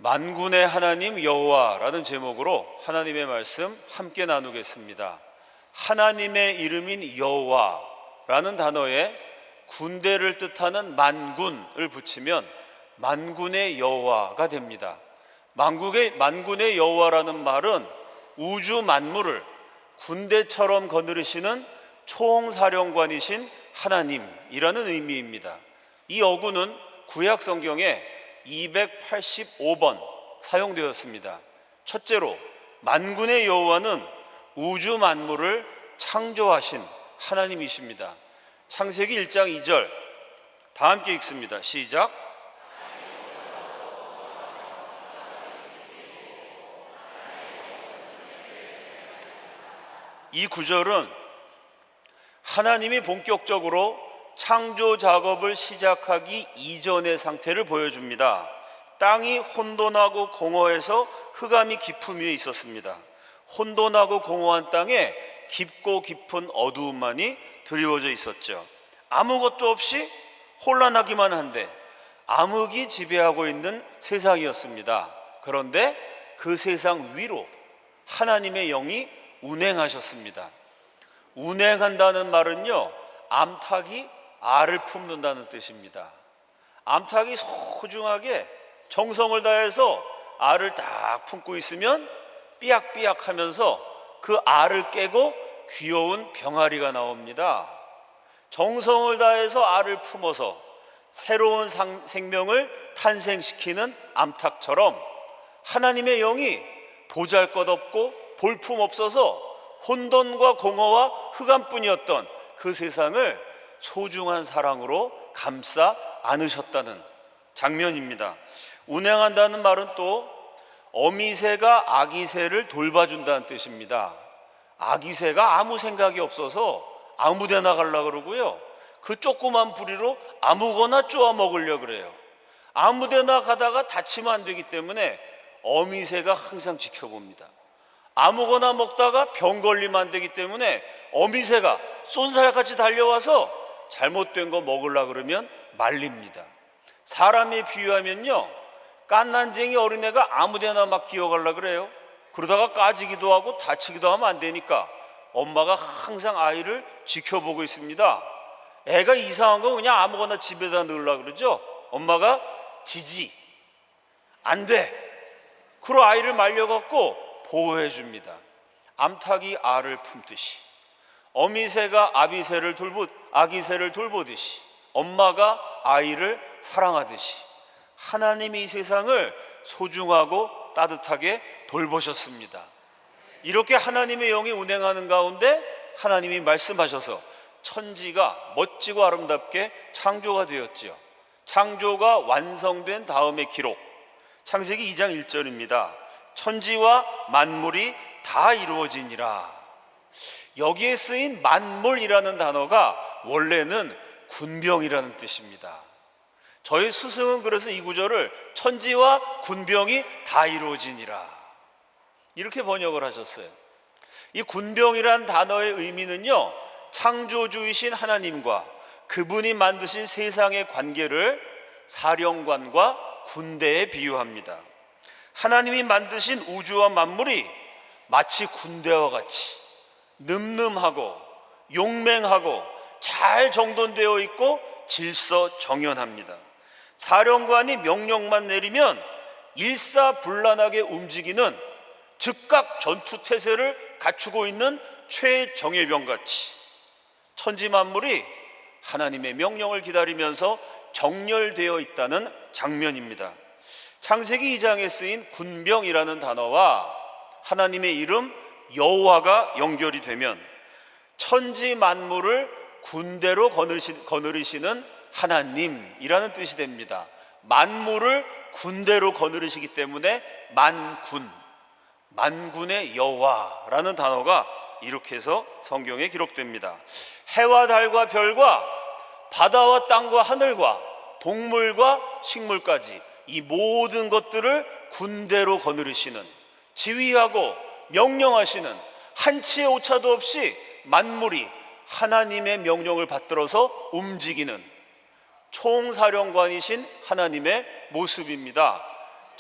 만군의 하나님 여호와라는 제목으로 하나님의 말씀 함께 나누겠습니다. 하나님의 이름인 여호와라는 단어에 군대를 뜻하는 만군을 붙이면 만군의 여호와가 됩니다. 만군의 여호와라는 말은 우주 만물을 군대처럼 거느리시는 총사령관이신 하나님이라는 의미입니다. 이 어구는 구약 성경에 285번 사용되었습니다. 첫째로, 만군의 여호와는 우주 만물을 창조하신 하나님이십니다. 창세기 1장 2절 다 함께 읽습니다. 시작. 이 구절은 하나님이 본격적으로 창조 작업을 시작하기 이전의 상태를 보여줍니다. 땅이 혼돈하고 공허해서 흑암이 깊음 위에 있었습니다. 혼돈하고 공허한 땅에 깊고 깊은 어두움만이 드리워져 있었죠. 아무것도 없이 혼란하기만 한데 암흑이 지배하고 있는 세상이었습니다. 그런데 그 세상 위로 하나님의 영이 운행하셨습니다. 운행한다는 말은요, 암탉이 알을 품는다는 뜻입니다. 암탉이 소중하게 정성을 다해서 알을 딱 품고 있으면 삐약삐약 하면서 그 알을 깨고 귀여운 병아리가 나옵니다. 정성을 다해서 알을 품어서 새로운 생명을 탄생시키는 암탉처럼 하나님의 영이 보잘것없고 볼품없어서 혼돈과 공허와 흑암뿐이었던 그 세상을 소중한 사랑으로 감싸 안으셨다는 장면입니다. 운행한다는 말은 또 어미새가 아기새를 돌봐준다는 뜻입니다. 아기새가 아무 생각이 없어서 아무 데나 가려고 그러고요, 그 조그만 부리로 아무거나 쪼아 먹으려고 그래요. 아무 데나 가다가 다치면 안 되기 때문에 어미새가 항상 지켜봅니다. 아무거나 먹다가 병 걸리면 안 되기 때문에 어미새가 쏜살같이 달려와서 잘못된 거 먹으려고 그러면 말립니다. 사람에 비유하면요, 깐난쟁이 어린애가 아무데나 막 기어가려고 그래요. 그러다가 까지기도 하고 다치기도 하면 안 되니까 엄마가 항상 아이를 지켜보고 있습니다. 애가 이상한 거 그냥 아무거나 집에다 넣으려고 그러죠. 엄마가 지지, 안 돼, 그러 아이를 말려갖고 보호해 줍니다. 암탉이 알을 품듯이, 어미새가 아기새를 돌보듯이, 엄마가 아이를 사랑하듯이 하나님이 이 세상을 소중하고 따뜻하게 돌보셨습니다. 이렇게 하나님의 영이 운행하는 가운데 하나님이 말씀하셔서 천지가 멋지고 아름답게 창조가 되었지요. 창조가 완성된 다음의 기록, 창세기 2장 1절입니다. 천지와 만물이 다 이루어지니라. 여기에 쓰인 만물이라는 단어가 원래는 군병이라는 뜻입니다. 저희 스승은 그래서 이 구절을 천지와 군병이 다 이루어지니라 이렇게 번역을 하셨어요. 이 군병이란 단어의 의미는요, 창조주이신 하나님과 그분이 만드신 세상의 관계를 사령관과 군대에 비유합니다. 하나님이 만드신 우주와 만물이 마치 군대와 같이 늠름하고 용맹하고 잘 정돈되어 있고 질서정연합니다. 사령관이 명령만 내리면 일사불란하게 움직이는 즉각 전투태세를 갖추고 있는 최정예병같이 천지 만물이 하나님의 명령을 기다리면서 정렬되어 있다는 장면입니다. 창세기 2장에 쓰인 군병이라는 단어와 하나님의 이름 여호와가 연결이 되면 천지 만물을 군대로 거느리시는 하나님이라는 뜻이 됩니다. 만물을 군대로 거느리시기 때문에 만군의 여호와라는 단어가 이렇게 해서 성경에 기록됩니다. 해와 달과 별과 바다와 땅과 하늘과 동물과 식물까지 이 모든 것들을 군대로 거느리시는, 지휘하고 명령하시는, 한치의 오차도 없이 만물이 하나님의 명령을 받들어서 움직이는 총사령관이신 하나님의 모습입니다.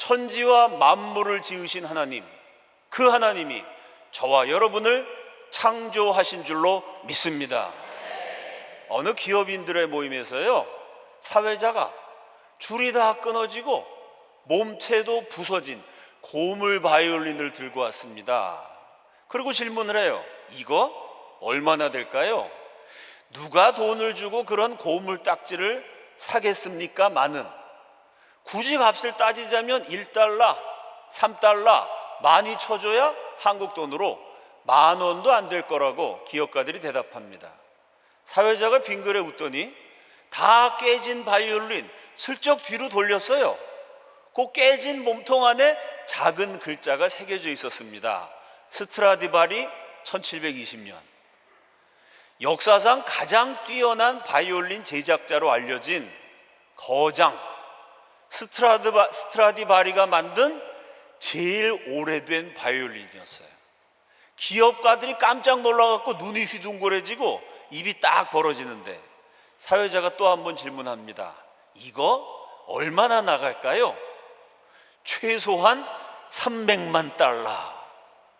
천지와 만물을 지으신 하나님, 그 하나님이 저와 여러분을 창조하신 줄로 믿습니다. 어느 기업인들의 모임에서요, 사회자가 줄이 다 끊어지고 몸체도 부서진 고물 바이올린을 들고 왔습니다. 그리고 질문을 해요. 이거 얼마나 될까요? 누가 돈을 주고 그런 고물 딱지를 사겠습니까? 많은. 굳이 값을 따지자면 1달러, 3달러 많이 쳐줘야 한국 돈으로 10,000원도 안 될 거라고 기업가들이 대답합니다. 사회자가 빙그레 웃더니 다 깨진 바이올린 슬쩍 뒤로 돌렸어요. 그 깨진 몸통 안에 작은 글자가 새겨져 있었습니다. 스트라디바리 1720년. 역사상 가장 뛰어난 바이올린 제작자로 알려진 거장 스트라디바리가 만든 제일 오래된 바이올린이었어요. 기업가들이 깜짝 놀라갖고 눈이 휘둥그레지고 입이 딱 벌어지는데 사회자가 또 한 번 질문합니다. 이거 얼마나 나갈까요? 최소한 300만 달러,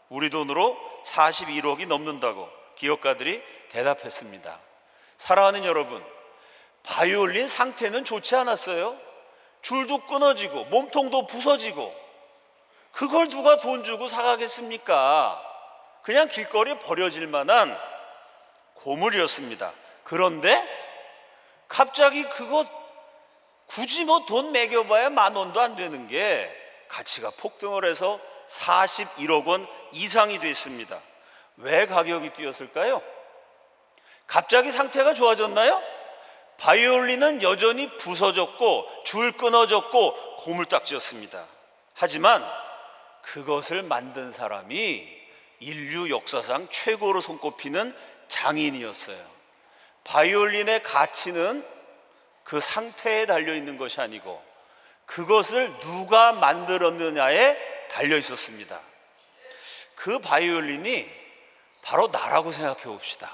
우리 돈으로 41억이 넘는다고 기업가들이 대답했습니다. 사랑하는 여러분, 바이올린 상태는 좋지 않았어요. 줄도 끊어지고 몸통도 부서지고, 그걸 누가 돈 주고 사가겠습니까? 그냥 길거리에 버려질 만한 고물이었습니다. 그런데 갑자기 그거 굳이 뭐 돈 매겨봐야 10,000원도 안 되는 게 가치가 폭등을 해서 41억 원 이상이 됐습니다. 왜 가격이 뛰었을까요? 갑자기 상태가 좋아졌나요? 바이올린은 여전히 부서졌고 줄 끊어졌고 고물딱지였습니다. 하지만 그것을 만든 사람이 인류 역사상 최고로 손꼽히는 장인이었어요. 바이올린의 가치는 그 상태에 달려 있는 것이 아니고 그것을 누가 만들었느냐에 달려 있었습니다. 그 바이올린이 바로 나라고 생각해 봅시다.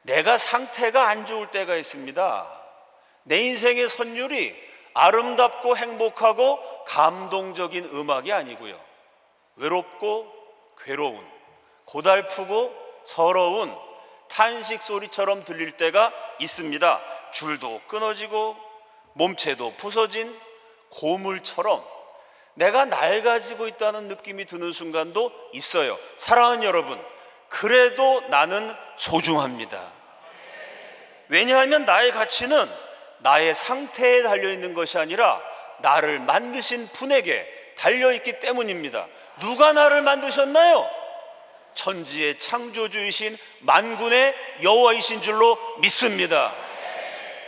내가 상태가 안 좋을 때가 있습니다. 내 인생의 선율이 아름답고 행복하고 감동적인 음악이 아니고요, 외롭고 괴로운, 고달프고 서러운 탄식 소리처럼 들릴 때가 있습니다. 줄도 끊어지고 몸체도 부서진 고물처럼 내가 낡아지고 있다는 느낌이 드는 순간도 있어요. 사랑하는 여러분, 그래도 나는 소중합니다. 왜냐하면 나의 가치는 나의 상태에 달려있는 것이 아니라 나를 만드신 분에게 달려있기 때문입니다. 누가 나를 만드셨나요? 천지의 창조주이신 만군의 여호와이신 줄로 믿습니다.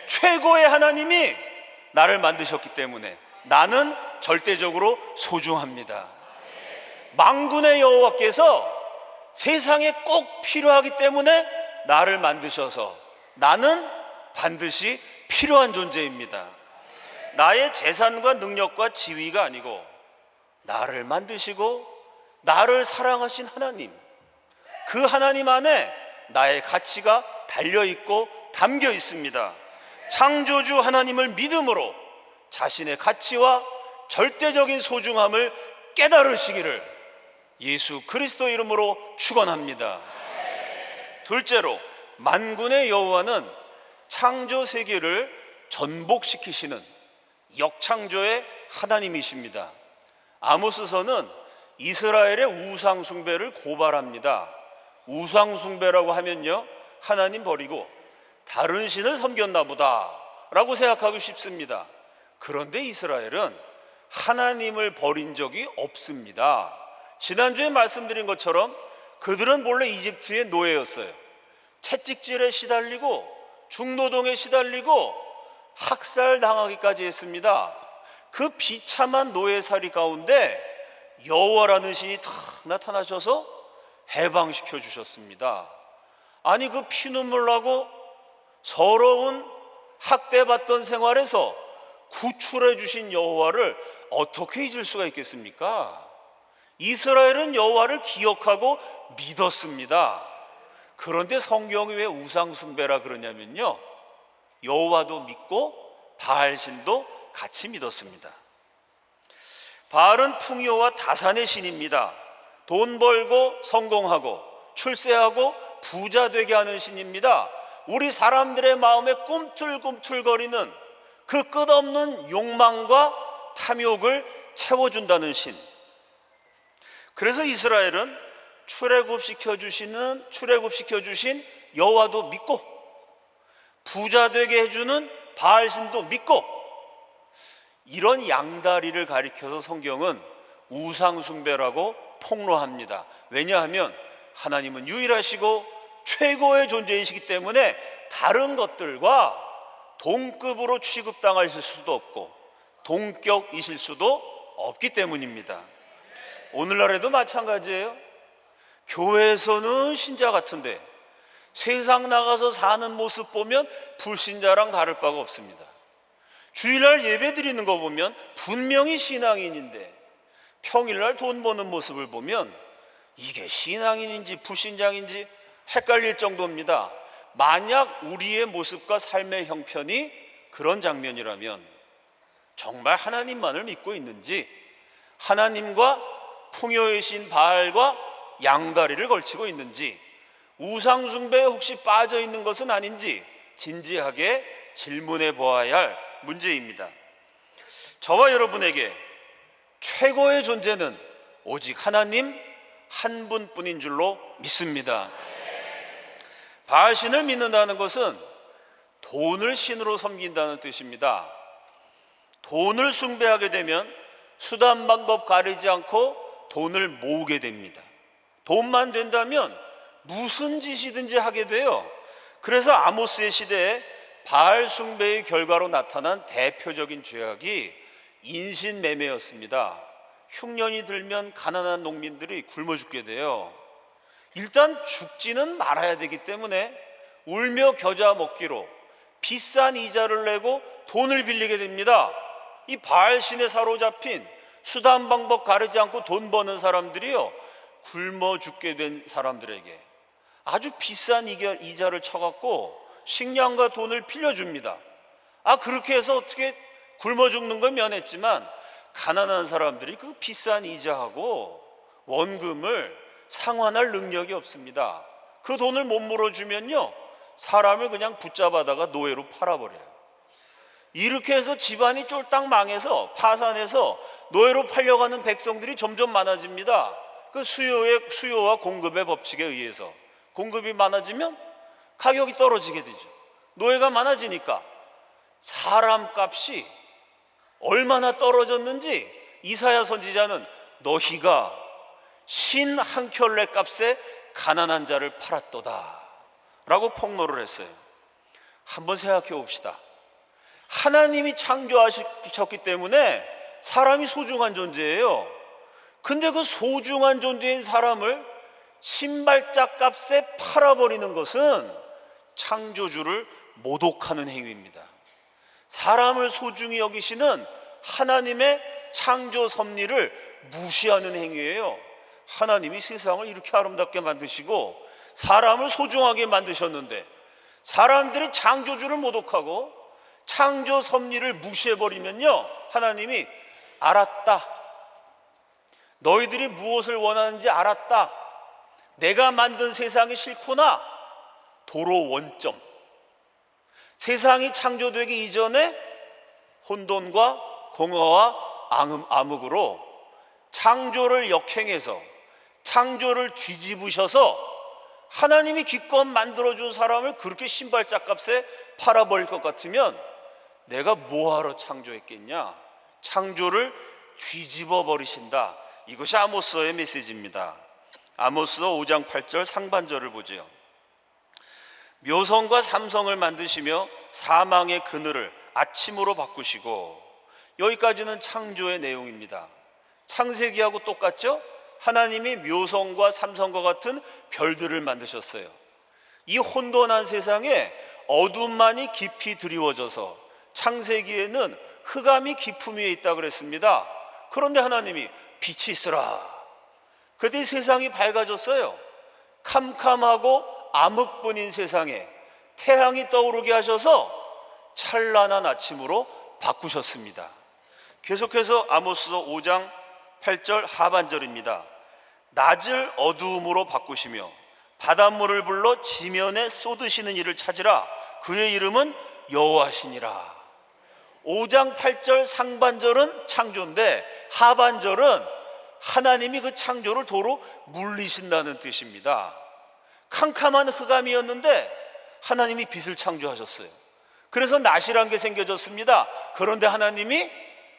최고의 하나님이 나를 만드셨기 때문에 나는 절대적으로 소중합니다. 만군의 여호와께서 세상에 꼭 필요하기 때문에 나를 만드셔서 나는 반드시 필요한 존재입니다. 나의 재산과 능력과 지위가 아니고 나를 만드시고 나를 사랑하신 하나님, 그 하나님 안에 나의 가치가 달려있고 담겨 있습니다. 창조주 하나님을 믿음으로 자신의 가치와 절대적인 소중함을 깨달으시기를 예수 그리스도 이름으로 축원합니다. 둘째로, 만군의 여호와는 창조 세계를 전복시키시는 역창조의 하나님이십니다. 아모스서는 이스라엘의 우상 숭배를 고발합니다. 우상 숭배라고 하면요, 하나님 버리고 다른 신을 섬겼나 보다 라고 생각하기 쉽습니다. 그런데 이스라엘은 하나님을 버린 적이 없습니다. 지난주에 말씀드린 것처럼 그들은 본래 이집트의 노예였어요. 채찍질에 시달리고 중노동에 시달리고 학살당하기까지 했습니다. 그 비참한 노예살이 가운데 여호와라는 신이 탁 나타나셔서 해방시켜 주셨습니다. 아니, 그 피눈물 나고 서러운 학대받던 생활에서 구출해 주신 여호와를 어떻게 잊을 수가 있겠습니까? 이스라엘은 여호와를 기억하고 믿었습니다. 그런데 성경이 왜 우상 숭배라 그러냐면요, 여호와도 믿고 바알신도 같이 믿었습니다. 바알은 풍요와 다산의 신입니다. 돈 벌고 성공하고 출세하고 부자 되게 하는 신입니다. 우리 사람들의 마음에 꿈틀꿈틀거리는 그 끝없는 욕망과 탐욕을 채워준다는 신. 그래서 이스라엘은 출애굽시켜 주신 여호와도 믿고, 부자 되게 해주는 바알신도 믿고, 이런 양다리를 가리켜서 성경은 우상숭배라고 폭로합니다. 왜냐하면 하나님은 유일하시고 최고의 존재이시기 때문에 다른 것들과 동급으로 취급당하실 수도 없고 동격이실 수도 없기 때문입니다. 오늘날에도 마찬가지예요. 교회에서는 신자 같은데 세상 나가서 사는 모습 보면 불신자랑 다를 바가 없습니다. 주일날 예배 드리는 거 보면 분명히 신앙인인데 평일날 돈 버는 모습을 보면 이게 신앙인인지 불신자인지 헷갈릴 정도입니다. 만약 우리의 모습과 삶의 형편이 그런 장면이라면 정말 하나님만을 믿고 있는지, 하나님과 풍요의 신 바알과 양다리를 걸치고 있는지, 우상숭배에 혹시 빠져 있는 것은 아닌지 진지하게 질문해 보아야 할 문제입니다. 저와 여러분에게 최고의 존재는 오직 하나님 한 분뿐인 줄로 믿습니다. 바알신을 믿는다는 것은 돈을 신으로 섬긴다는 뜻입니다. 돈을 숭배하게 되면 수단 방법 가리지 않고 돈을 모으게 됩니다. 돈만 된다면 무슨 짓이든지 하게 돼요. 그래서 아모스의 시대에 바알 숭배의 결과로 나타난 대표적인 죄악이 인신매매였습니다. 흉년이 들면 가난한 농민들이 굶어 죽게 돼요. 일단 죽지는 말아야 되기 때문에 울며 겨자 먹기로 비싼 이자를 내고 돈을 빌리게 됩니다. 이 바알신에 사로잡힌 수단 방법 가리지 않고 돈 버는 사람들이요, 굶어 죽게 된 사람들에게 아주 비싼 이자를 쳐갖고 식량과 돈을 빌려줍니다. 그렇게 해서 어떻게 굶어 죽는 건 면했지만 가난한 사람들이 그 비싼 이자하고 원금을 상환할 능력이 없습니다. 그 돈을 못 물어주면요, 사람을 그냥 붙잡아다가 노예로 팔아버려요. 이렇게 해서 집안이 쫄딱 망해서 파산해서 노예로 팔려가는 백성들이 점점 많아집니다. 그 수요와 공급의 법칙에 의해서 공급이 많아지면 가격이 떨어지게 되죠. 노예가 많아지니까 사람 값이 얼마나 떨어졌는지 이사야 선지자는 너희가 신 한 켤레 값에 가난한 자를 팔았도다 라고 폭로를 했어요. 한번 생각해 봅시다. 하나님이 창조하셨기 때문에 사람이 소중한 존재예요. 근데 그 소중한 존재인 사람을 신발짝 값에 팔아버리는 것은 창조주를 모독하는 행위입니다. 사람을 소중히 여기시는 하나님의 창조 섭리를 무시하는 행위예요. 하나님이 세상을 이렇게 아름답게 만드시고 사람을 소중하게 만드셨는데 사람들이 창조주를 모독하고 창조 섭리를 무시해버리면요, 하나님이 알았다, 너희들이 무엇을 원하는지 알았다, 내가 만든 세상이 싫구나, 도로 원점. 세상이 창조되기 이전에 혼돈과 공허와 암흑으로 창조를 역행해서 창조를 뒤집으셔서 하나님이 기껏 만들어준 사람을 그렇게 신발짝 값에 팔아버릴 것 같으면 내가 뭐하러 창조했겠냐. 창조를 뒤집어 버리신다. 이것이 아모스의 메시지입니다. 아모스서 5장 8절 상반절을 보죠. 묘성과 삼성을 만드시며 사망의 그늘을 아침으로 바꾸시고, 여기까지는 창조의 내용입니다. 창세기하고 똑같죠? 하나님이 묘성과 삼성과 같은 별들을 만드셨어요. 이 혼돈한 세상에 어둠만이 깊이 드리워져서 창세기에는 흑암이 깊음 위에 있다 그랬습니다. 그런데 하나님이 빛이 있으라. 그때 세상이 밝아졌어요. 캄캄하고 암흑뿐인 세상에 태양이 떠오르게 하셔서 찬란한 아침으로 바꾸셨습니다. 계속해서 아모스서 5장 8절 하반절입니다. 낮을 어두움으로 바꾸시며 바닷물을 불러 지면에 쏟으시는 이를 찾으라. 그의 이름은 여호와시니라. 5장 8절 상반절은 창조인데 하반절은 하나님이 그 창조를 도로 물리신다는 뜻입니다. 캄캄한 흑암이었는데 하나님이 빛을 창조하셨어요. 그래서 낮이란 게 생겨졌습니다. 그런데 하나님이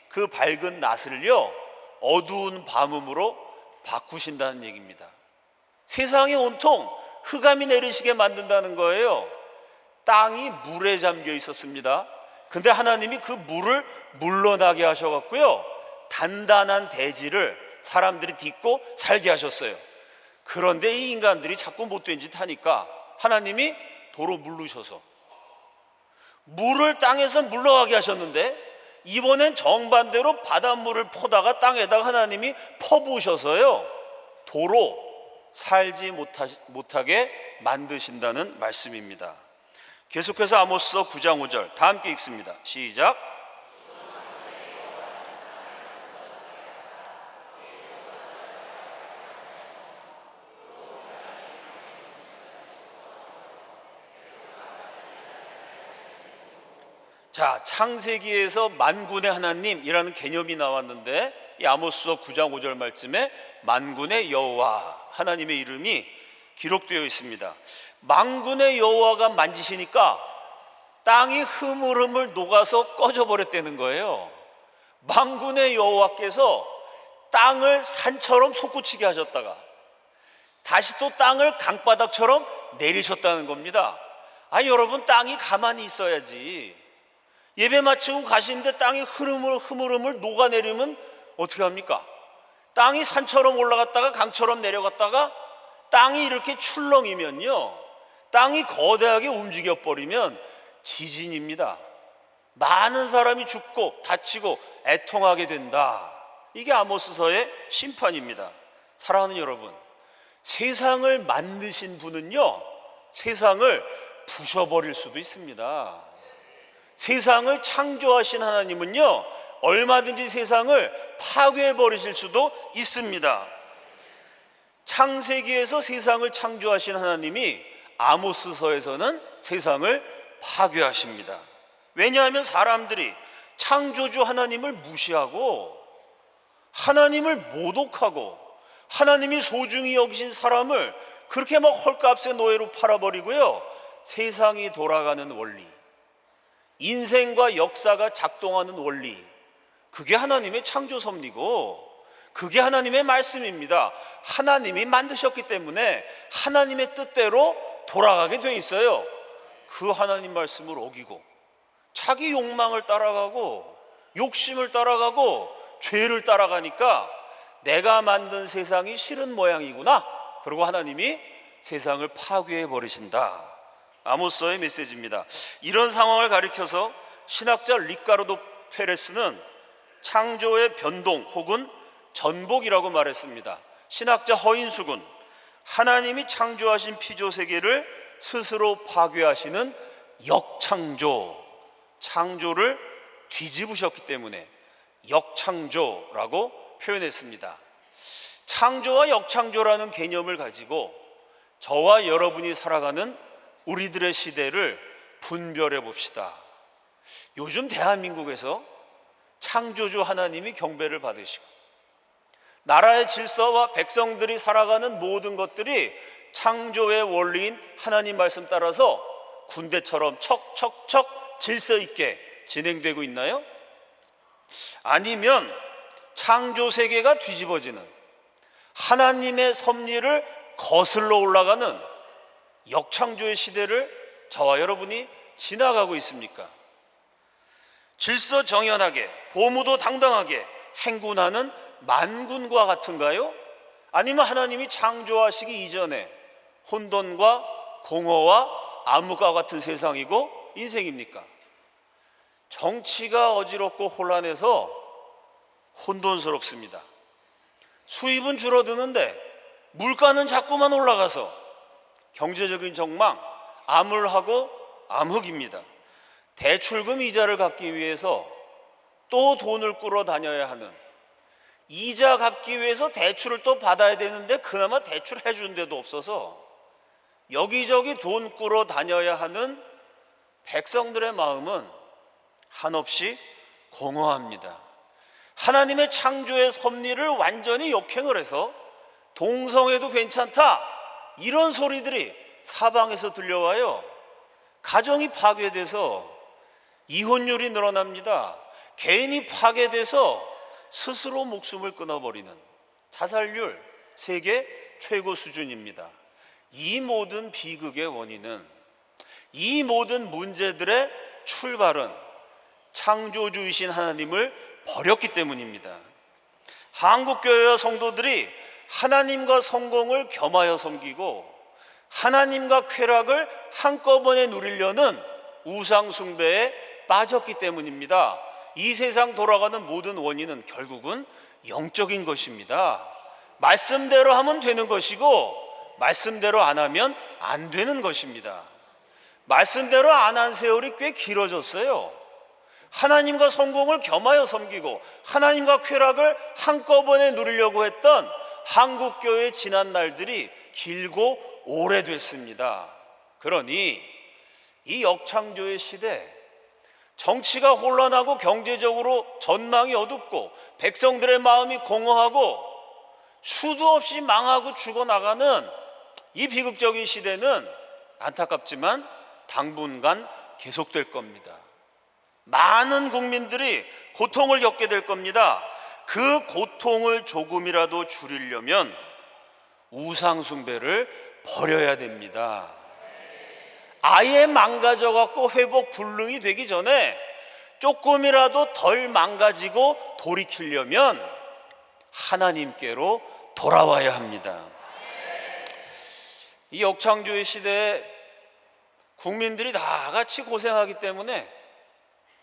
그 밝은 낮을요 어두운 밤음으로 바꾸신다는 얘기입니다. 세상에 온통 흑암이 내리시게 만든다는 거예요. 땅이 물에 잠겨 있었습니다. 근데 하나님이 그 물을 물러나게 하셔갖고요 단단한 대지를 사람들이 딛고 살게 하셨어요. 그런데 이 인간들이 자꾸 못된 짓 하니까 하나님이 도로 물르셔서 물을 땅에서 물러가게 하셨는데 이번엔 정반대로 바닷물을 퍼다가 땅에다가 하나님이 퍼부으셔서요 도로 살지 못하게 만드신다는 말씀입니다. 계속해서 아모스서 9장 5절 다 함께 읽습니다. 시작. 자, 창세기에서 만군의 하나님이라는 개념이 나왔는데 이 아모스서 9장 5절 말씀에 만군의 여호와 하나님의 이름이 기록되어 있습니다. 만군의 여호와가 만지시니까 땅이 흐물흐물 녹아서 꺼져버렸다는 거예요. 만군의 여호와께서 땅을 산처럼 솟구치게 하셨다가 다시 또 땅을 강바닥처럼 내리셨다는 겁니다. 여러분, 땅이 가만히 있어야지. 예배 마치고 가시는데 땅이 흐물흐물 녹아내리면 어떻게 합니까? 땅이 산처럼 올라갔다가 강처럼 내려갔다가 땅이 이렇게 출렁이면요 땅이 거대하게 움직여버리면 지진입니다. 많은 사람이 죽고 다치고 애통하게 된다. 이게 아모스서의 심판입니다. 사랑하는 여러분, 세상을 만드신 분은요 세상을 부셔버릴 수도 있습니다. 세상을 창조하신 하나님은요 얼마든지 세상을 파괴해버리실 수도 있습니다. 창세기에서 세상을 창조하신 하나님이 아모스서에서는 세상을 파괴하십니다. 왜냐하면 사람들이 창조주 하나님을 무시하고 하나님을 모독하고 하나님이 소중히 여기신 사람을 그렇게 막 헐값에 노예로 팔아버리고요 세상이 돌아가는 원리, 인생과 역사가 작동하는 원리, 그게 하나님의 창조 섭리고 그게 하나님의 말씀입니다. 하나님이 만드셨기 때문에 하나님의 뜻대로 돌아가게 돼 있어요. 그 하나님 말씀을 어기고 자기 욕망을 따라가고 욕심을 따라가고 죄를 따라가니까 내가 만든 세상이 싫은 모양이구나. 그리고 하나님이 세상을 파괴해 버리신다. 아모스서의 메시지입니다. 이런 상황을 가리켜서 신학자 리카르도 페레스는 창조의 변동 혹은 전복이라고 말했습니다. 신학자 허인숙은 하나님이 창조하신 피조 세계를 스스로 파괴하시는 역창조, 창조를 뒤집으셨기 때문에 역창조라고 표현했습니다. 창조와 역창조라는 개념을 가지고 저와 여러분이 살아가는 우리들의 시대를 분별해 봅시다. 요즘 대한민국에서 창조주 하나님이 경배를 받으시고 나라의 질서와 백성들이 살아가는 모든 것들이 창조의 원리인 하나님 말씀 따라서 군대처럼 척척척 질서 있게 진행되고 있나요? 아니면 창조 세계가 뒤집어지는 하나님의 섭리를 거슬러 올라가는 역창조의 시대를 저와 여러분이 지나가고 있습니까? 질서 정연하게 보무도 당당하게 행군하는 만군과 같은가요? 아니면 하나님이 창조하시기 이전에 혼돈과 공허와 암흑과 같은 세상이고 인생입니까? 정치가 어지럽고 혼란해서 혼돈스럽습니다. 수입은 줄어드는데 물가는 자꾸만 올라가서 경제적인 전망 암울하고 암흑입니다. 대출금 이자를 갚기 위해서 또 돈을 꾸러 다녀야 하는 이자 갚기 위해서 대출을 또 받아야 되는데 그나마 대출해 주는 데도 없어서 여기저기 돈 꾸러 다녀야 하는 백성들의 마음은 한없이 공허합니다. 하나님의 창조의 섭리를 완전히 역행을 해서 동성애도 괜찮다, 이런 소리들이 사방에서 들려와요. 가정이 파괴돼서 이혼율이 늘어납니다. 개인이 파괴돼서 스스로 목숨을 끊어버리는 자살률 세계 최고 수준입니다. 이 모든 비극의 원인은, 이 모든 문제들의 출발은 창조주이신 하나님을 버렸기 때문입니다. 한국교회와 성도들이 하나님과 성공을 겸하여 섬기고 하나님과 쾌락을 한꺼번에 누리려는 우상 숭배에 빠졌기 때문입니다. 이 세상 돌아가는 모든 원인은 결국은 영적인 것입니다. 말씀대로 하면 되는 것이고 말씀대로 안 하면 안 되는 것입니다. 말씀대로 안 한 세월이 꽤 길어졌어요. 하나님과 성공을 겸하여 섬기고 하나님과 쾌락을 한꺼번에 누리려고 했던 한국교회의 지난 날들이 길고 오래됐습니다. 그러니 이 역창조의 시대, 정치가 혼란하고 경제적으로 전망이 어둡고 백성들의 마음이 공허하고 수도 없이 망하고 죽어나가는 이 비극적인 시대는 안타깝지만 당분간 계속될 겁니다. 많은 국민들이 고통을 겪게 될 겁니다. 그 고통을 조금이라도 줄이려면 우상 숭배를 버려야 됩니다. 아예 망가져갖고 회복 불능이 되기 전에 조금이라도 덜 망가지고 돌이키려면 하나님께로 돌아와야 합니다. 이 역창조의 시대에 국민들이 다 같이 고생하기 때문에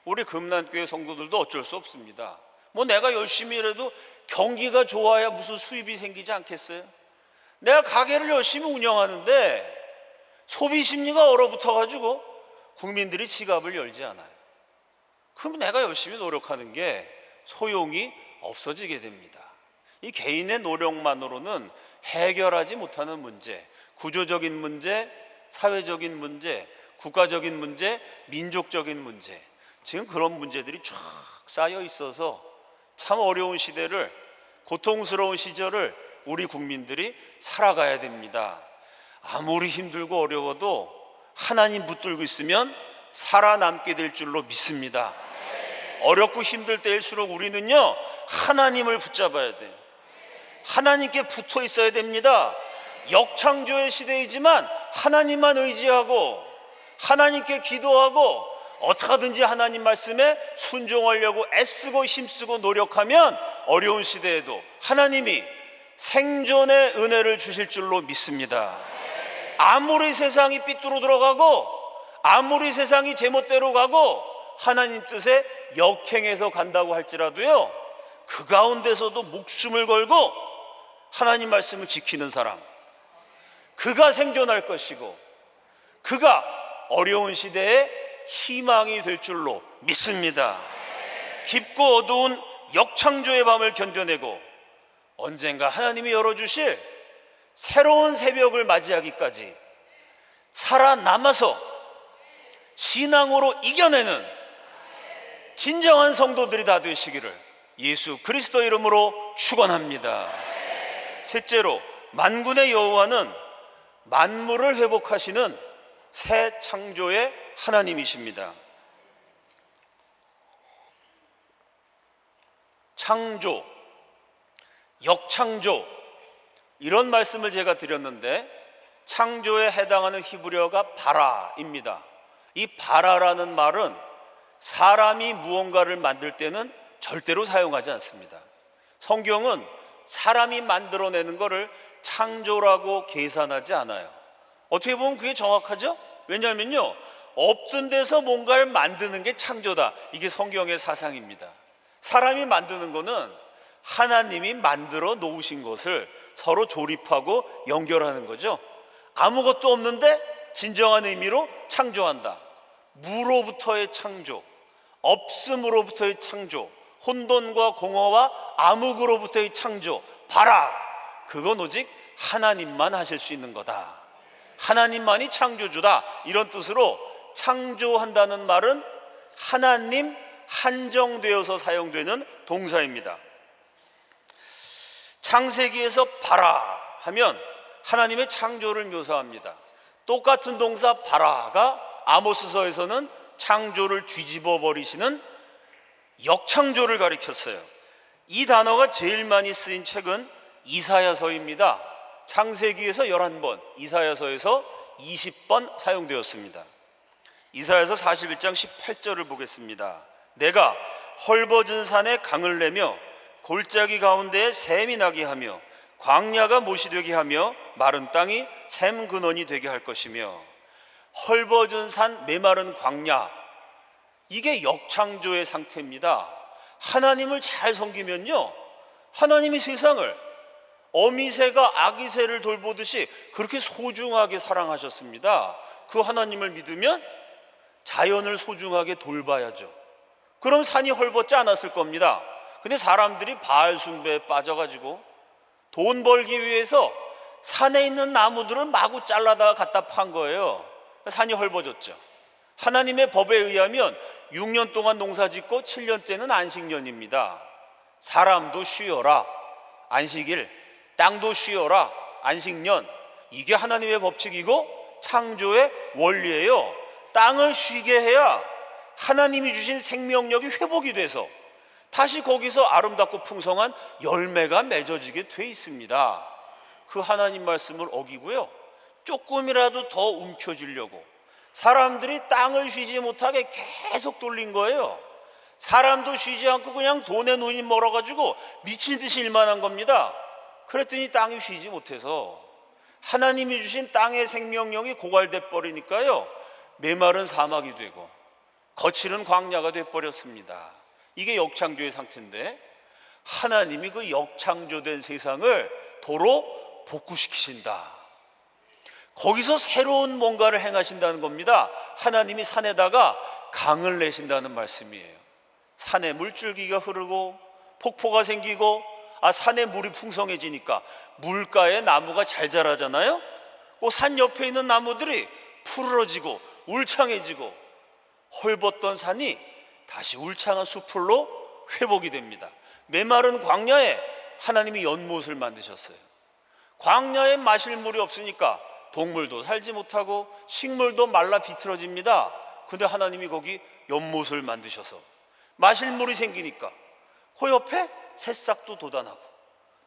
우리 금난교회 성도들도 어쩔 수 없습니다. 뭐 내가 열심히 일해도 경기가 좋아야 무슨 수입이 생기지 않겠어요? 내가 가게를 열심히 운영하는데 소비 심리가 얼어붙어 가지고 국민들이 지갑을 열지 않아요. 그럼 내가 열심히 노력하는 게 소용이 없어지게 됩니다. 이 개인의 노력만으로는 해결하지 못하는 문제, 구조적인 문제, 사회적인 문제, 국가적인 문제, 민족적인 문제, 지금 그런 문제들이 쫙 쌓여 있어서 참 어려운 시대를, 고통스러운 시절을 우리 국민들이 살아가야 됩니다. 아무리 힘들고 어려워도 하나님 붙들고 있으면 살아남게 될 줄로 믿습니다. 어렵고 힘들 때일수록 우리는요, 하나님을 붙잡아야 돼요. 하나님께 붙어 있어야 됩니다. 역창조의 시대이지만 하나님만 의지하고 하나님께 기도하고 어떻게든지 하나님 말씀에 순종하려고 애쓰고 힘쓰고 노력하면 어려운 시대에도 하나님이 생존의 은혜를 주실 줄로 믿습니다. 아무리 세상이 삐뚤어 들어가고 아무리 세상이 제멋대로 가고 하나님 뜻에 역행해서 간다고 할지라도요, 그 가운데서도 목숨을 걸고 하나님 말씀을 지키는 사람, 그가 생존할 것이고 그가 어려운 시대에 희망이 될 줄로 믿습니다. 깊고 어두운 역창조의 밤을 견뎌내고 언젠가 하나님이 열어주실 새로운 새벽을 맞이하기까지 살아남아서 신앙으로 이겨내는 진정한 성도들이 다 되시기를 예수 그리스도 이름으로 축원합니다. 셋째로, 만군의 여호와는 만물을 회복하시는 새 창조의 하나님이십니다. 창조, 역창조, 이런 말씀을 제가 드렸는데 창조에 해당하는 히브리어가 바라입니다. 이 바라라는 말은 사람이 무언가를 만들 때는 절대로 사용하지 않습니다. 성경은 사람이 만들어내는 것을 창조라고 계산하지 않아요. 어떻게 보면 그게 정확하죠? 왜냐하면요, 없던 데서 뭔가를 만드는 게 창조다, 이게 성경의 사상입니다. 사람이 만드는 거는 하나님이 만들어 놓으신 것을 서로 조립하고 연결하는 거죠. 아무것도 없는데 진정한 의미로 창조한다. 무로부터의 창조, 없음으로부터의 창조, 혼돈과 공허와 암흑으로부터의 창조, 봐라, 그건 오직 하나님만 하실 수 있는 거다. 하나님만이 창조주다. 이런 뜻으로 창조한다는 말은 하나님 한정되어서 사용되는 동사입니다. 창세기에서 봐라 하면 하나님의 창조를 묘사합니다. 똑같은 동사 봐라가 아모스서에서는 창조를 뒤집어 버리시는 역창조를 가리켰어요. 이 단어가 제일 많이 쓰인 책은 이사야서입니다. 창세기에서 11번, 이사야서에서 20번 사용되었습니다. 이사야서 41장 18절을 보겠습니다. 내가 헐벗은 산에 강을 내며 골짜기 가운데에 샘이 나게 하며 광야가 못이 되게 하며 마른 땅이 샘 근원이 되게 할 것이며, 헐벗은 산, 메마른 광야, 이게 역창조의 상태입니다. 하나님을 잘 섬기면요, 하나님이 세상을 어미새가 아기새를 돌보듯이 그렇게 소중하게 사랑하셨습니다. 그 하나님을 믿으면 자연을 소중하게 돌봐야죠. 그럼 산이 헐벗지 않았을 겁니다. 근데 사람들이 바알 숭배에 빠져가지고 돈 벌기 위해서 산에 있는 나무들을 마구 잘라다가 갖다 판 거예요. 산이 헐벗었죠. 하나님의 법에 의하면 6년 동안 농사 짓고 7년째는 안식년입니다. 사람도 쉬어라, 안식일, 땅도 쉬어라, 안식년, 이게 하나님의 법칙이고 창조의 원리예요. 땅을 쉬게 해야 하나님이 주신 생명력이 회복이 돼서 다시 거기서 아름답고 풍성한 열매가 맺어지게 돼 있습니다. 그 하나님 말씀을 어기고요, 조금이라도 더 움켜쥐려고 사람들이 땅을 쉬지 못하게 계속 돌린 거예요. 사람도 쉬지 않고 그냥 돈에 눈이 멀어가지고 미친 듯이 일만 한 겁니다. 그랬더니 땅이 쉬지 못해서 하나님이 주신 땅의 생명력이 고갈돼 버리니까요, 메마른 사막이 되고 거칠은 광야가 돼 버렸습니다. 이게 역창조의 상태인데, 하나님이 그 역창조된 세상을 도로 복구시키신다. 거기서 새로운 뭔가를 행하신다는 겁니다. 하나님이 산에다가 강을 내신다는 말씀이에요. 산에 물줄기가 흐르고 폭포가 생기고, 산에 물이 풍성해지니까 물가에 나무가 잘 자라잖아요. 그 산 옆에 있는 나무들이 푸르러지고 울창해지고 헐벗던 산이 다시 울창한 숲으로 회복이 됩니다. 메마른 광야에 하나님이 연못을 만드셨어요. 광야에 마실 물이 없으니까 동물도 살지 못하고 식물도 말라 비틀어집니다. 근데 하나님이 거기 연못을 만드셔서 마실 물이 생기니까 그 옆에 새싹도 돋아나고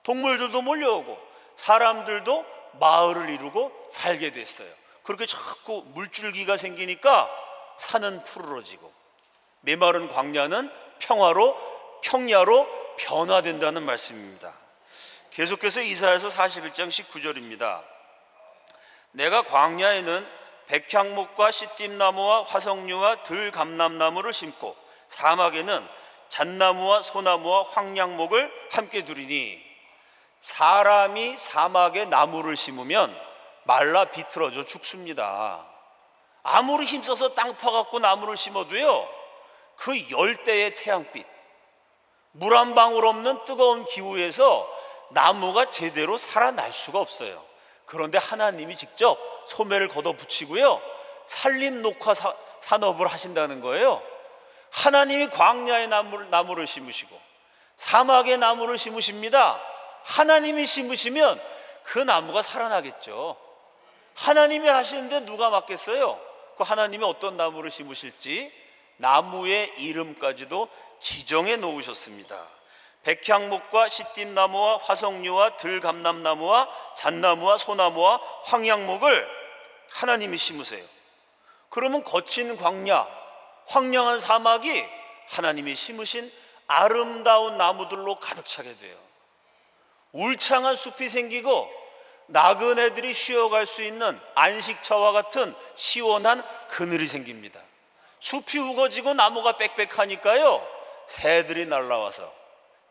동물들도 몰려오고 사람들도 마을을 이루고 살게 됐어요. 그렇게 자꾸 물줄기가 생기니까 산은 푸르러지고 메마른 광야는 평야로 변화된다는 말씀입니다. 계속해서 이사야서 41장 19절입니다. 내가 광야에는 백향목과 시띠나무와 화석류와 들감람나무를 심고 사막에는 잣나무와 소나무와 황량목을 함께 두리니, 사람이 사막에 나무를 심으면 말라 비틀어져 죽습니다. 아무리 힘써서 땅 파갖고 나무를 심어도요, 그 열대의 태양빛, 물 한 방울 없는 뜨거운 기후에서 나무가 제대로 살아날 수가 없어요. 그런데 하나님이 직접 소매를 걷어붙이고요, 산림 녹화 산업을 하신다는 거예요. 하나님이 광야에 나무를 심으시고 사막에 나무를 심으십니다. 하나님이 심으시면 그 나무가 살아나겠죠. 하나님이 하시는데 누가 맡겠어요? 그 하나님이 어떤 나무를 심으실지 나무의 이름까지도 지정해 놓으셨습니다. 백향목과 시띠나무와 화석류와 들감람나무와 잣나무와 소나무와 황량목을 하나님이 심으세요. 그러면 거친 광야, 황량한 사막이 하나님이 심으신 아름다운 나무들로 가득 차게 돼요. 울창한 숲이 생기고 나그네들이 쉬어갈 수 있는 안식처와 같은 시원한 그늘이 생깁니다. 숲이 우거지고 나무가 빽빽하니까요, 새들이 날아와서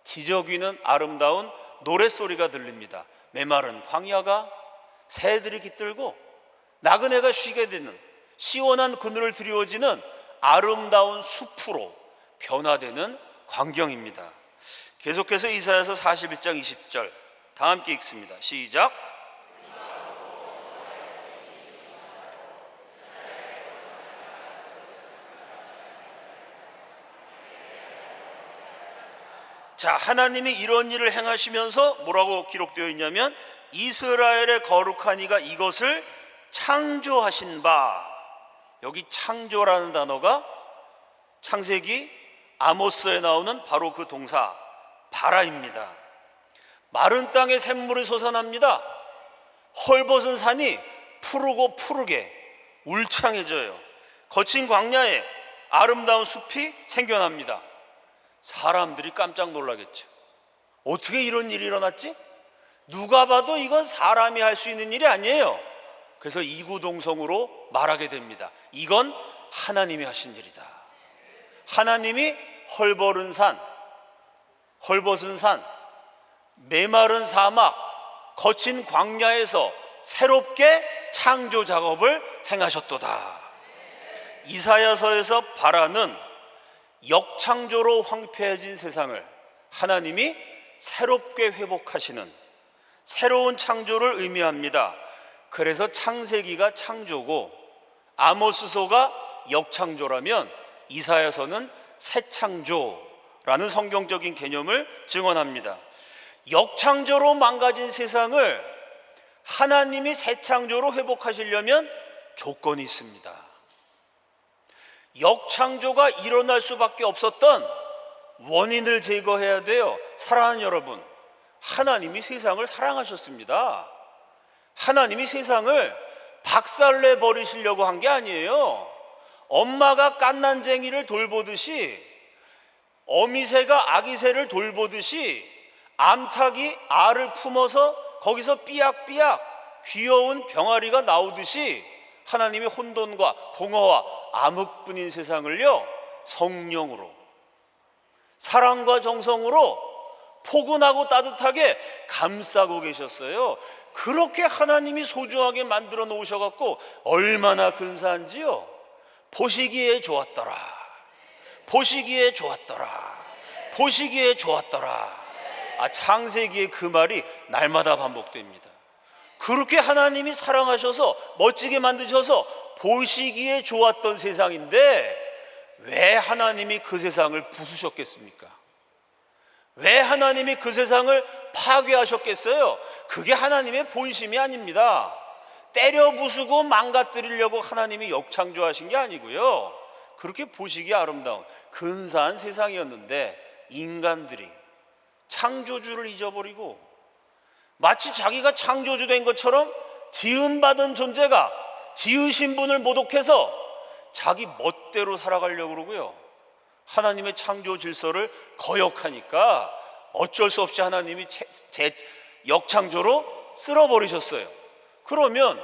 지저귀는 아름다운 노랫소리가 들립니다. 메마른 광야가 새들이 깃들고 나그네가 쉬게 되는 시원한 그늘을 드리워지는 아름다운 숲으로 변화되는 광경입니다. 계속해서 이사야서 41장 20절 다 함께 읽습니다. 시작. 자, 하나님이 이런 일을 행하시면서 뭐라고 기록되어 있냐면 이스라엘의 거룩한 이가 이것을 창조하신 바. 여기 창조라는 단어가 창세기 아모스에 나오는 바로 그 동사 바라입니다. 마른 땅에 샘물이 솟아납니다. 헐벗은 산이 푸르고 푸르게 울창해져요. 거친 광야에 아름다운 숲이 생겨납니다. 사람들이 깜짝 놀라겠죠. 어떻게 이런 일이 일어났지? 누가 봐도 이건 사람이 할 수 있는 일이 아니에요. 그래서 이구동성으로 말하게 됩니다. 이건 하나님이 하신 일이다. 하나님이 헐벗은 산, 메마른 사막, 거친 광야에서 새롭게 창조 작업을 행하셨도다. 이사야서에서 바라는 역창조로 황폐해진 세상을 하나님이 새롭게 회복하시는 새로운 창조를 의미합니다. 그래서 창세기가 창조고 아모스서가 역창조라면 이사야서는 새창조라는 성경적인 개념을 증언합니다. 역창조로 망가진 세상을 하나님이 새창조로 회복하시려면 조건이 있습니다. 역창조가 일어날 수밖에 없었던 원인을 제거해야 돼요. 사랑하는 여러분, 하나님이 세상을 사랑하셨습니다. 하나님이 세상을 박살내 버리시려고 한 게 아니에요. 엄마가 갓난쟁이를 돌보듯이, 어미새가 아기새를 돌보듯이 암탉이 알을 품어서 거기서 삐약삐약 귀여운 병아리가 나오듯이 하나님이 혼돈과 공허와 암흑뿐인 세상을요 성령으로, 사랑과 정성으로 포근하고 따뜻하게 감싸고 계셨어요. 그렇게 하나님이 소중하게 만들어 놓으셔갖고 얼마나 근사한지요. 보시기에 좋았더라, 보시기에 좋았더라, 보시기에 좋았더라. 창세기의 그 말이 날마다 반복됩니다. 그렇게 하나님이 사랑하셔서 멋지게 만드셔서 보시기에 좋았던 세상인데 왜 하나님이 그 세상을 부수셨겠습니까? 왜 하나님이 그 세상을 파괴하셨겠어요? 그게 하나님의 본심이 아닙니다. 때려 부수고 망가뜨리려고 하나님이 역창조하신 게 아니고요, 그렇게 보시기에 아름다운 근사한 세상이었는데 인간들이 창조주를 잊어버리고 마치 자기가 창조주 된 것처럼 지음받은 존재가 지으신 분을 모독해서 자기 멋대로 살아가려고 그러고요, 하나님의 창조 질서를 거역하니까 어쩔 수 없이 하나님이 역창조로 쓸어버리셨어요. 그러면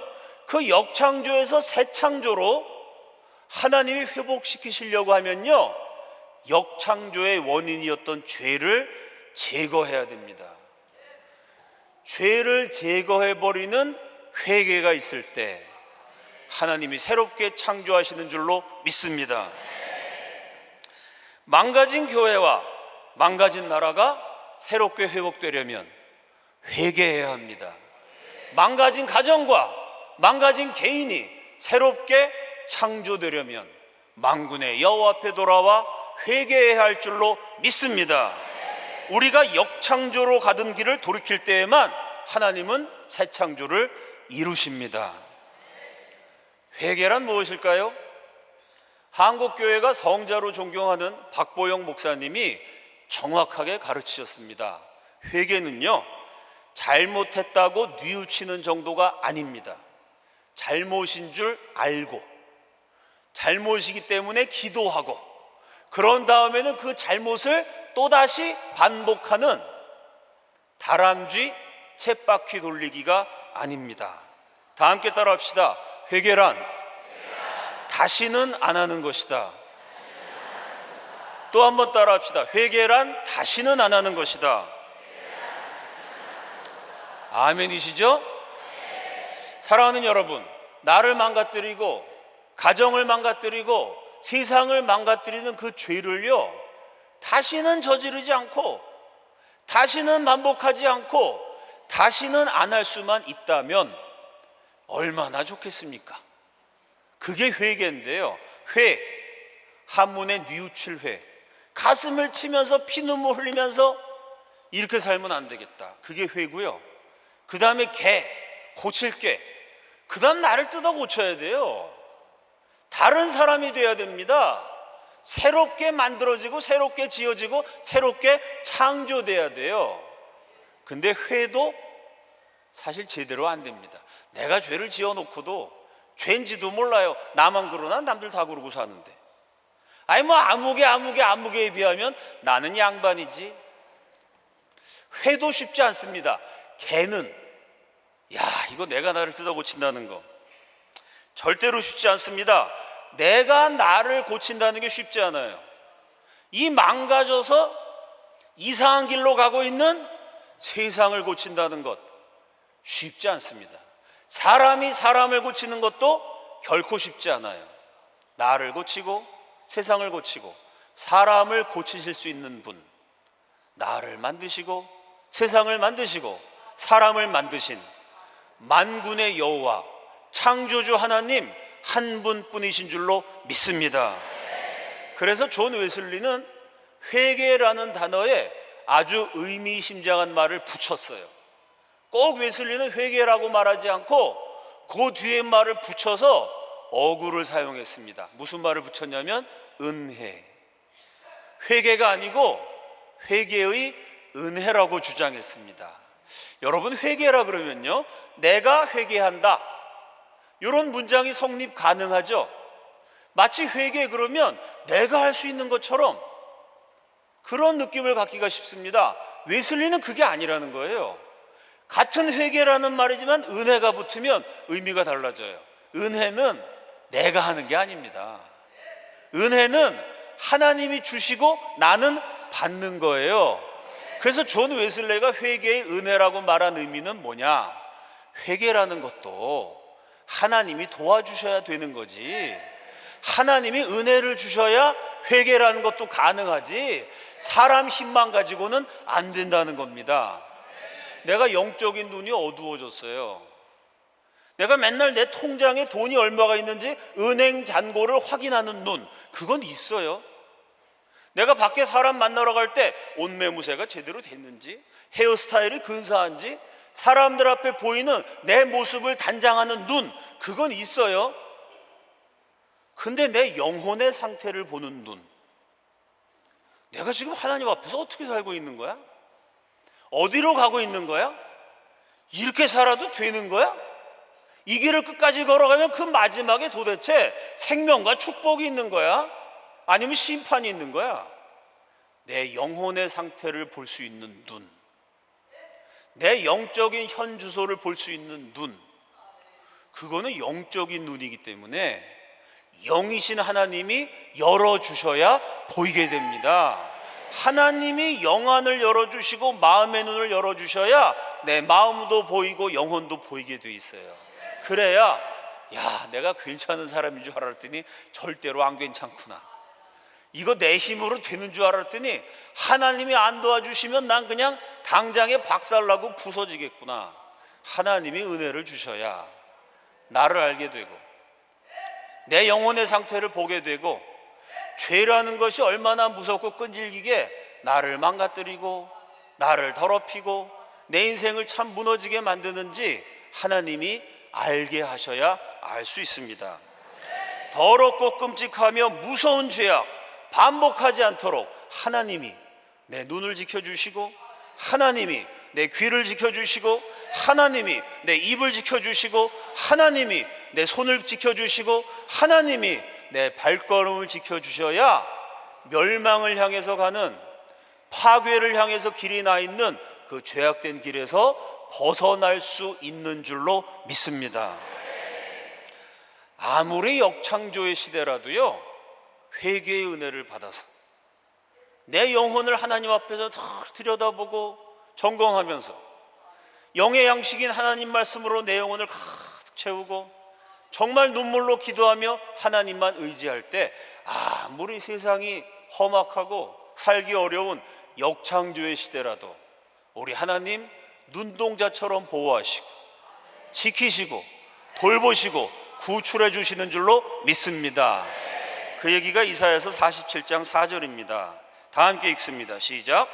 그 역창조에서 새 창조로 하나님이 회복시키시려고 하면요, 역창조의 원인이었던 죄를 제거해야 됩니다. 죄를 제거해버리는 회개가 있을 때 하나님이 새롭게 창조하시는 줄로 믿습니다. 망가진 교회와 망가진 나라가 새롭게 회복되려면 회개해야 합니다. 망가진 가정과 망가진 개인이 새롭게 창조되려면 만군의 여호와 앞에 돌아와 회개해야 할 줄로 믿습니다. 우리가 역창조로 가던 길을 돌이킬 때에만 하나님은 새 창조를 이루십니다. 회개란 무엇일까요? 한국교회가 성자로 존경하는 박보영 목사님이 정확하게 가르치셨습니다. 회개는요, 잘못했다고 뉘우치는 정도가 아닙니다. 잘못인 줄 알고, 잘못이기 때문에 기도하고, 그런 다음에는 그 잘못을 또다시 반복하는 다람쥐 쳇바퀴 돌리기가 아닙니다. 다 함께 따라 합시다. 회개란 다시는 안 하는 것이다. 또 한 번 따라 합시다. 회개란 다시는 안 하는 것이다. 아멘이시죠? 사랑하는 여러분, 나를 망가뜨리고 가정을 망가뜨리고 세상을 망가뜨리는 그 죄를요, 다시는 저지르지 않고 다시는 반복하지 않고 다시는 안 할 수만 있다면 얼마나 좋겠습니까? 그게 회개인데요. 회, 한문에 뉘우칠 회. 가슴을 치면서 피눈물 흘리면서 이렇게 살면 안 되겠다. 그게 회고요. 그 다음에 개, 고칠 개. 그 다음 나를 뜯어 고쳐야 돼요. 다른 사람이 돼야 됩니다. 새롭게 만들어지고 새롭게 지어지고 새롭게 창조돼야 돼요. 근데 회도 사실 제대로 안 됩니다. 내가 죄를 지어놓고도 죄인지도 몰라요. 나만 그러나 남들 다 그러고 사는데. 아니 뭐 아무개에 비하면 나는 양반이지. 회도 쉽지 않습니다. 개는 이거 내가 나를 뜯어 고친다는 거 절대로 쉽지 않습니다. 내가 나를 고친다는 게 쉽지 않아요. 이 망가져서 이상한 길로 가고 있는 세상을 고친다는 것 쉽지 않습니다. 사람이 사람을 고치는 것도 결코 쉽지 않아요. 나를 고치고 세상을 고치고 사람을 고치실 수 있는 분, 나를 만드시고 세상을 만드시고 사람을 만드신 만군의 여호와 창조주 하나님 한 분뿐이신 줄로 믿습니다. 그래서 존 웨슬리는 회개라는 단어에 아주 의미심장한 말을 붙였어요. 꼭 웨슬리는 회개라고 말하지 않고 그 뒤에 말을 붙여서 어구를 사용했습니다. 무슨 말을 붙였냐면 은혜. 회개가 아니고 회개의 은혜라고 주장했습니다. 여러분, 회개라 그러면요, 내가 회개한다, 이런 문장이 성립 가능하죠. 마치 회개 그러면 내가 할 수 있는 것처럼 그런 느낌을 갖기가 쉽습니다. 웨슬리는 그게 아니라는 거예요. 같은 회개라는 말이지만 은혜가 붙으면 의미가 달라져요. 은혜는 내가 하는 게 아닙니다. 은혜는 하나님이 주시고 나는 받는 거예요. 그래서 존 웨슬레가 회개의 은혜라고 말한 의미는 뭐냐? 회개라는 것도 하나님이 도와주셔야 되는 거지, 하나님이 은혜를 주셔야 회개라는 것도 가능하지, 사람 힘만 가지고는 안 된다는 겁니다. 내가 영적인 눈이 어두워졌어요. 내가 맨날 내 통장에 돈이 얼마가 있는지 은행 잔고를 확인하는 눈, 그건 있어요. 내가 밖에 사람 만나러 갈 때 옷 매무새가 제대로 됐는지, 헤어스타일이 근사한지, 사람들 앞에 보이는 내 모습을 단장하는 눈, 그건 있어요. 근데 내 영혼의 상태를 보는 눈, 내가 지금 하나님 앞에서 어떻게 살고 있는 거야? 어디로 가고 있는 거야? 이렇게 살아도 되는 거야? 이 길을 끝까지 걸어가면 그 마지막에 도대체 생명과 축복이 있는 거야? 아니면 심판이 있는 거야? 내 영혼의 상태를 볼 수 있는 눈, 내 영적인 현주소를 볼 수 있는 눈, 그거는 영적인 눈이기 때문에 영이신 하나님이 열어주셔야 보이게 됩니다. 하나님이 영안을 열어주시고 마음의 눈을 열어주셔야 내 마음도 보이고 영혼도 보이게 돼 있어요. 그래야 내가 괜찮은 사람인 줄 알았더니 절대로 안 괜찮구나, 이거 내 힘으로 되는 줄 알았더니 하나님이 안 도와주시면 난 그냥 당장에 박살나고 부서지겠구나, 하나님이 은혜를 주셔야 나를 알게 되고 내 영혼의 상태를 보게 되고 죄라는 것이 얼마나 무섭고 끈질기게 나를 망가뜨리고 나를 더럽히고 내 인생을 참 무너지게 만드는지 하나님이 알게 하셔야 알 수 있습니다. 더럽고 끔찍하며 무서운 죄악 반복하지 않도록 하나님이 내 눈을 지켜주시고, 하나님이 내 귀를 지켜주시고, 하나님이 내 입을 지켜주시고, 하나님이 내 손을 지켜주시고, 하나님이 내 발걸음을 지켜주셔야 멸망을 향해서 가는, 파괴를 향해서 길이 나 있는 그 죄악된 길에서 벗어날 수 있는 줄로 믿습니다. 아무리 역창조의 시대라도요, 회개의 은혜를 받아서 내 영혼을 하나님 앞에서 들여다보고 점검하면서 영의 양식인 하나님 말씀으로 내 영혼을 가득 채우고 정말 눈물로 기도하며 하나님만 의지할 때 아무리 세상이 험악하고 살기 어려운 역창조의 시대라도 우리 하나님 눈동자처럼 보호하시고 지키시고 돌보시고 구출해 주시는 줄로 믿습니다. 그 얘기가 이사야서 47장 4절입니다. 다 함께 읽습니다. 시작.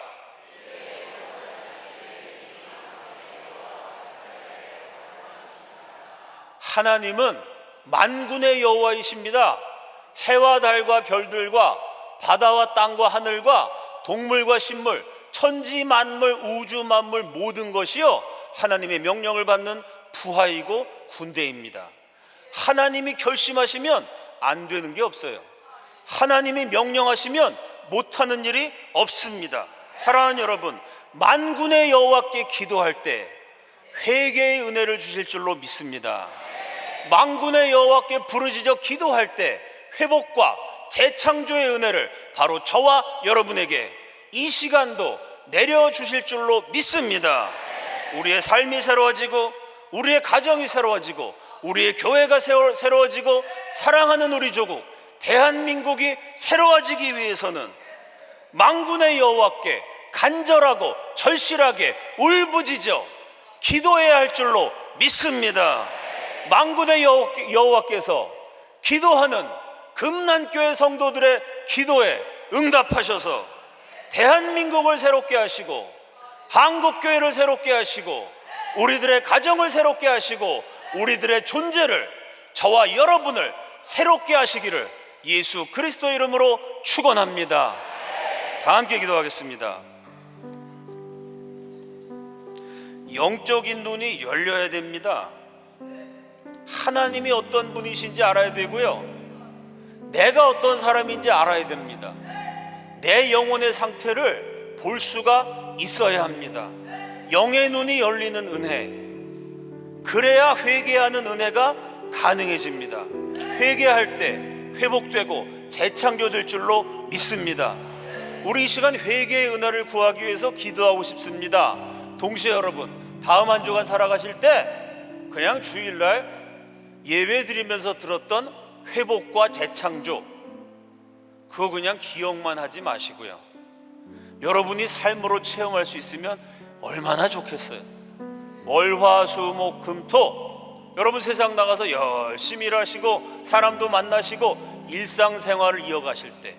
하나님은 만군의 여호와이십니다. 해와 달과 별들과 바다와 땅과 하늘과 동물과 식물, 천지 만물, 우주 만물 모든 것이요 하나님의 명령을 받는 부하이고 군대입니다. 하나님이 결심하시면 안 되는 게 없어요. 하나님이 명령하시면 못하는 일이 없습니다. 사랑하는 여러분, 만군의 여호와께 기도할 때 회개의 은혜를 주실 줄로 믿습니다. 만군의 여호와께 부르짖어 기도할 때 회복과 재창조의 은혜를 바로 저와 여러분에게 이 시간도 내려주실 줄로 믿습니다. 우리의 삶이 새로워지고 우리의 가정이 새로워지고 우리의 교회가 새로워지고 사랑하는 우리 조국 대한민국이 새로워지기 위해서는 만군의 여호와께 간절하고 절실하게 울부짖어 기도해야 할 줄로 믿습니다. 만군의 여호와께서 기도하는 금난교회 성도들의 기도에 응답하셔서 대한민국을 새롭게 하시고 한국교회를 새롭게 하시고 우리들의 가정을 새롭게 하시고 우리들의 존재를 저와 여러분을 새롭게 하시기를 예수 그리스도 이름으로 축원합니다. 다 함께 기도하겠습니다. 영적인 눈이 열려야 됩니다. 하나님이 어떤 분이신지 알아야 되고요, 내가 어떤 사람인지 알아야 됩니다. 내 영혼의 상태를 볼 수가 있어야 합니다. 영의 눈이 열리는 은혜, 그래야 회개하는 은혜가 가능해집니다. 회개할 때 회복되고 재창조될 줄로 믿습니다. 우리 이 시간 회개의 은혜를 구하기 위해서 기도하고 싶습니다. 동시에 여러분, 다음 한 주간 살아가실 때 그냥 주일날 예배 드리면서 들었던 회복과 재창조, 그거 그냥 기억만 하지 마시고요, 여러분이 삶으로 체험할 수 있으면 얼마나 좋겠어요. 월화수목금토 여러분 세상 나가서 열심히 일하시고 사람도 만나시고 일상생활을 이어가실 때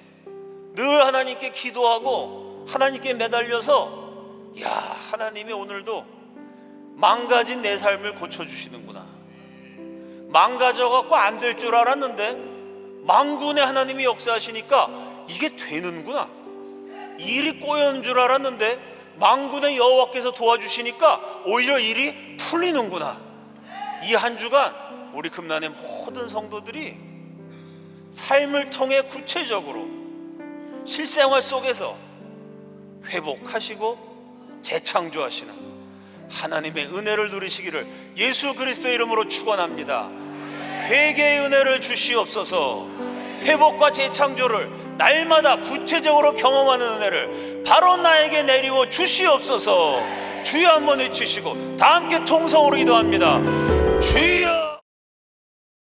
늘 하나님께 기도하고 하나님께 매달려서, 야, 하나님이 오늘도 망가진 내 삶을 고쳐주시는구나, 망가져갖고 안 될 줄 알았는데 만군의 하나님이 역사하시니까 이게 되는구나, 일이 꼬여온 줄 알았는데 만군의 여호와께서 도와주시니까 오히려 일이 풀리는구나. 이 한 주간 우리 금난의 모든 성도들이 삶을 통해 구체적으로 실생활 속에서 회복하시고 재창조하시는 하나님의 은혜를 누리시기를 예수 그리스도의 이름으로 축원합니다. 회개의 은혜를 주시옵소서. 회복과 재창조를 날마다 구체적으로 경험하는 은혜를 바로 나에게 내리워 주시옵소서. 주여 한번 외치시고 다 함께 통성으로 기도합니다. 주여.